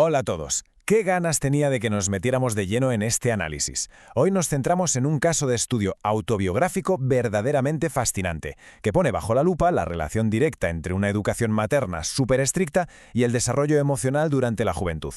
Hola a todos. ¿Qué ganas tenía de que nos metiéramos de lleno en este análisis? Hoy nos centramos en un caso de estudio autobiográfico verdaderamente fascinante, que pone bajo la lupa la relación directa entre una educación materna súper estricta y el desarrollo emocional durante la juventud.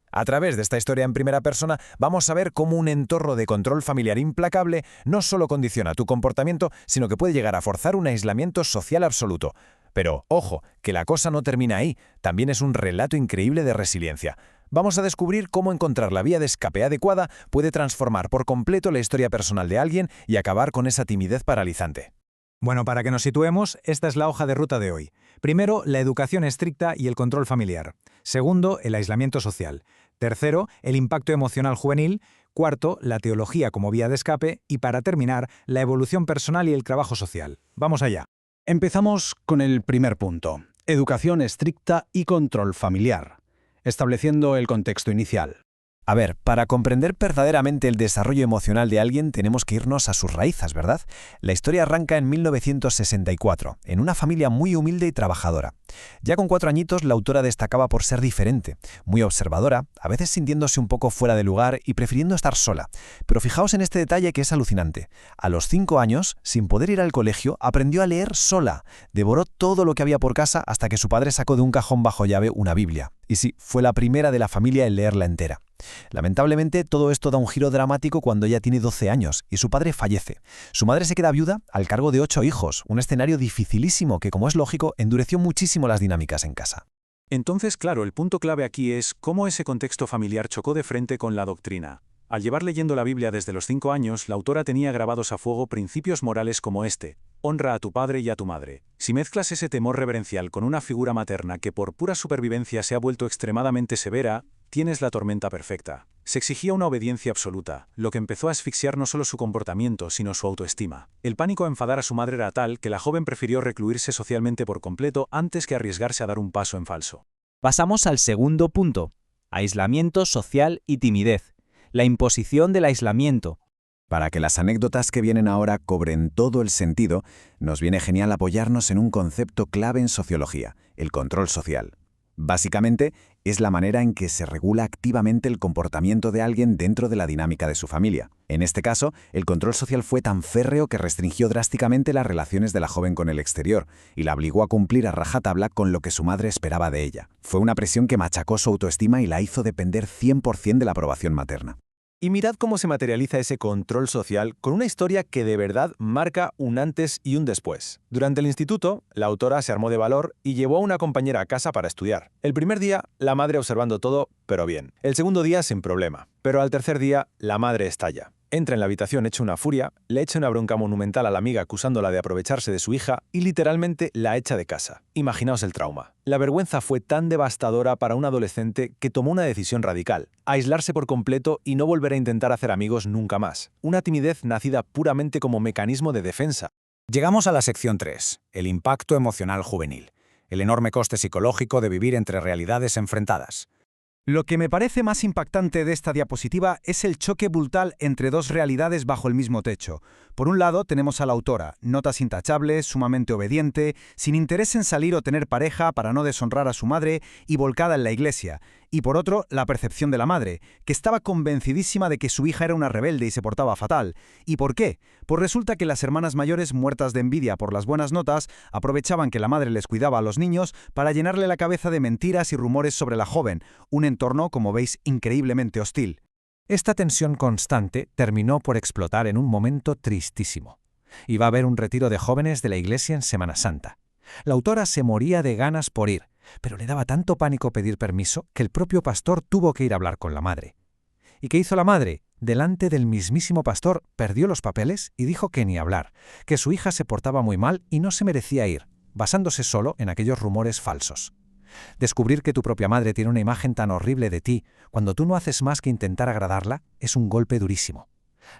A través de esta historia en primera persona, vamos a ver cómo un entorno de control familiar implacable no solo condiciona tu comportamiento, sino que puede llegar a forzar un aislamiento social absoluto. Pero, ojo, que la cosa no termina ahí, también es un relato increíble de resiliencia. Vamos a descubrir cómo encontrar la vía de escape adecuada puede transformar por completo la historia personal de alguien y acabar con esa timidez paralizante. Bueno, para que nos situemos, esta es la hoja de ruta de hoy. Primero, la educación estricta y el control familiar. Segundo, el aislamiento social. Tercero, el impacto emocional juvenil. Cuarto, la teología como vía de escape. Y para terminar, la evolución personal y el trabajo social. Vamos allá. Empezamos con el primer punto, educación estricta y control familiar, estableciendo el contexto inicial. A ver, para comprender verdaderamente el desarrollo emocional de alguien tenemos que irnos a sus raíces, ¿verdad? La historia arranca en 1964, en una familia muy humilde y trabajadora. Ya con 4 añitos, la autora destacaba por ser diferente, muy observadora, a veces sintiéndose un poco fuera de lugar y prefiriendo estar sola. Pero fijaos en este detalle que es alucinante. A los 5 años, sin poder ir al colegio, aprendió a leer sola. Devoró todo lo que había por casa hasta que su padre sacó de un cajón bajo llave una Biblia. Y sí, fue la primera de la familia en leerla entera. Lamentablemente, todo esto da un giro dramático cuando ella tiene 12 años y su padre fallece. Su madre se queda viuda al cargo de 8 hijos, un escenario dificilísimo que, como es lógico, endureció muchísimo las dinámicas en casa. Entonces, claro, el punto clave aquí es cómo ese contexto familiar chocó de frente con la doctrina. Al llevar leyendo la Biblia desde los 5 años, la autora tenía grabados a fuego principios morales como este: honra a tu padre y a tu madre. Si mezclas ese temor reverencial con una figura materna que por pura supervivencia se ha vuelto extremadamente severa, tienes la tormenta perfecta. Se exigía una obediencia absoluta, lo que empezó a asfixiar no solo su comportamiento, sino su autoestima. El pánico a enfadar a su madre era tal que la joven prefirió recluirse socialmente por completo antes que arriesgarse a dar un paso en falso. Pasamos al segundo punto: aislamiento social y timidez. La imposición del aislamiento. Para que las anécdotas que vienen ahora cobren todo el sentido, nos viene genial apoyarnos en un concepto clave en sociología: el control social. Básicamente, es la manera en que se regula activamente el comportamiento de alguien dentro de la dinámica de su familia. En este caso, el control social fue tan férreo que restringió drásticamente las relaciones de la joven con el exterior y la obligó a cumplir a rajatabla con lo que su madre esperaba de ella. Fue una presión que machacó su autoestima y la hizo depender 100% de la aprobación materna. Y mirad cómo se materializa ese control social con una historia que de verdad marca un antes y un después. Durante el instituto, la autora se armó de valor y llevó a una compañera a casa para estudiar. El primer día, la madre observando todo, pero bien. El segundo día, sin problema. Pero al tercer día, la madre estalla. Entra en la habitación hecha una furia, le echa una bronca monumental a la amiga acusándola de aprovecharse de su hija y literalmente la echa de casa. Imaginaos el trauma. La vergüenza fue tan devastadora para un adolescente que tomó una decisión radical: aislarse por completo y no volver a intentar hacer amigos nunca más. Una timidez nacida puramente como mecanismo de defensa. Llegamos a la sección 3, el impacto emocional juvenil. El enorme coste psicológico de vivir entre realidades enfrentadas. Lo que me parece más impactante de esta diapositiva es el choque brutal entre dos realidades bajo el mismo techo. Por un lado tenemos a la autora, notas intachables, sumamente obediente, sin interés en salir o tener pareja para no deshonrar a su madre y volcada en la iglesia. Y por otro, la percepción de la madre, que estaba convencidísima de que su hija era una rebelde y se portaba fatal. ¿Y por qué? Pues resulta que las hermanas mayores, muertas de envidia por las buenas notas, aprovechaban que la madre les cuidaba a los niños para llenarle la cabeza de mentiras y rumores sobre la joven, un entorno, como veis, increíblemente hostil. Esta tensión constante terminó por explotar en un momento tristísimo. Iba a haber un retiro de jóvenes de la iglesia en Semana Santa. La autora se moría de ganas por ir, pero le daba tanto pánico pedir permiso que el propio pastor tuvo que ir a hablar con la madre. ¿Y qué hizo la madre? Delante del mismísimo pastor perdió los papeles y dijo que ni hablar, que su hija se portaba muy mal y no se merecía ir, basándose solo en aquellos rumores falsos. Descubrir que tu propia madre tiene una imagen tan horrible de ti cuando tú no haces más que intentar agradarla es un golpe durísimo.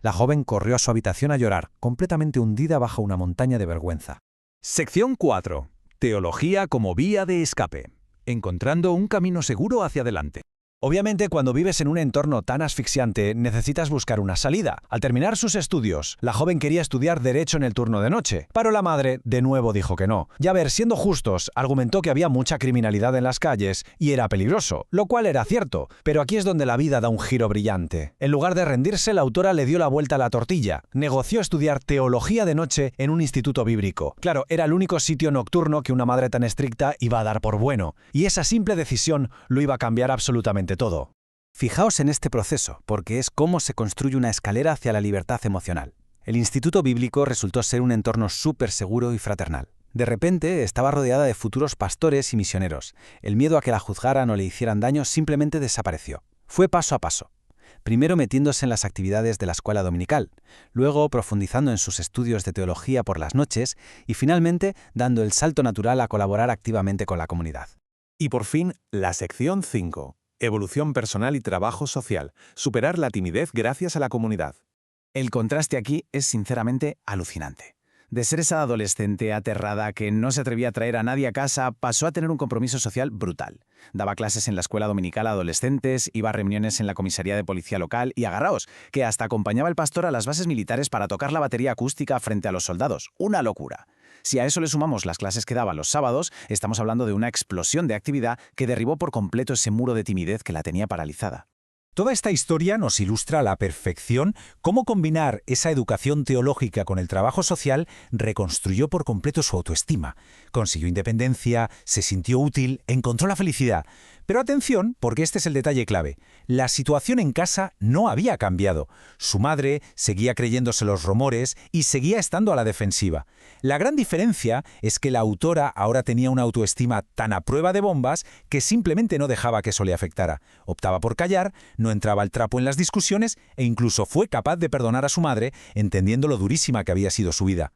La joven corrió a su habitación a llorar, completamente hundida bajo una montaña de vergüenza. Sección 4. Teología como vía de escape. Encontrando un camino seguro hacia adelante. Obviamente, cuando vives en un entorno tan asfixiante, necesitas buscar una salida. Al terminar sus estudios, la joven quería estudiar Derecho en el turno de noche, pero la madre de nuevo dijo que no. Y a ver, siendo justos, argumentó que había mucha criminalidad en las calles y era peligroso, lo cual era cierto, pero aquí es donde la vida da un giro brillante. En lugar de rendirse, la autora le dio la vuelta a la tortilla. Negoció estudiar teología de noche en un instituto bíblico. Claro, era el único sitio nocturno que una madre tan estricta iba a dar por bueno, y esa simple decisión lo iba a cambiar absolutamente todo. Fijaos en este proceso, porque es cómo se construye una escalera hacia la libertad emocional. El instituto bíblico resultó ser un entorno súper seguro y fraternal. De repente estaba rodeada de futuros pastores y misioneros. El miedo a que la juzgaran o le hicieran daño simplemente desapareció. Fue paso a paso. Primero metiéndose en las actividades de la escuela dominical, luego profundizando en sus estudios de teología por las noches y finalmente dando el salto natural a colaborar activamente con la comunidad. Y por fin, la sección 5. Evolución personal y trabajo social. Superar la timidez gracias a la comunidad. El contraste aquí es sinceramente alucinante. De ser esa adolescente aterrada que no se atrevía a traer a nadie a casa, pasó a tener un compromiso social brutal. Daba clases en la escuela dominical a adolescentes, iba a reuniones en la comisaría de policía local y, agarraos, que hasta acompañaba al pastor a las bases militares para tocar la batería acústica frente a los soldados. ¡Una locura! Si a eso le sumamos las clases que daba los sábados, estamos hablando de una explosión de actividad que derribó por completo ese muro de timidez que la tenía paralizada. Toda esta historia nos ilustra a la perfección cómo combinar esa educación teológica con el trabajo social reconstruyó por completo su autoestima. Consiguió independencia, se sintió útil, encontró la felicidad. Pero atención, porque este es el detalle clave. La situación en casa no había cambiado. Su madre seguía creyéndose los rumores y seguía estando a la defensiva. La gran diferencia es que la autora ahora tenía una autoestima tan a prueba de bombas que simplemente no dejaba que eso le afectara. Optaba por callar, no entraba al trapo en las discusiones e incluso fue capaz de perdonar a su madre, entendiendo lo durísima que había sido su vida.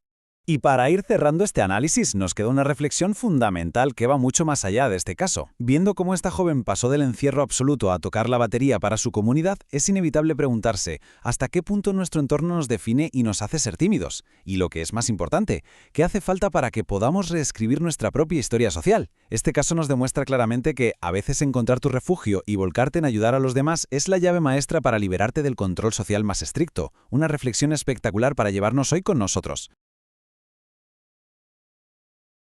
Y para ir cerrando este análisis, nos queda una reflexión fundamental que va mucho más allá de este caso. Viendo cómo esta joven pasó del encierro absoluto a tocar la batería para su comunidad, es inevitable preguntarse ¿hasta qué punto nuestro entorno nos define y nos hace ser tímidos? Y lo que es más importante, ¿qué hace falta para que podamos reescribir nuestra propia historia social? Este caso nos demuestra claramente que a veces encontrar tu refugio y volcarte en ayudar a los demás es la llave maestra para liberarte del control social más estricto. Una reflexión espectacular para llevarnos hoy con nosotros.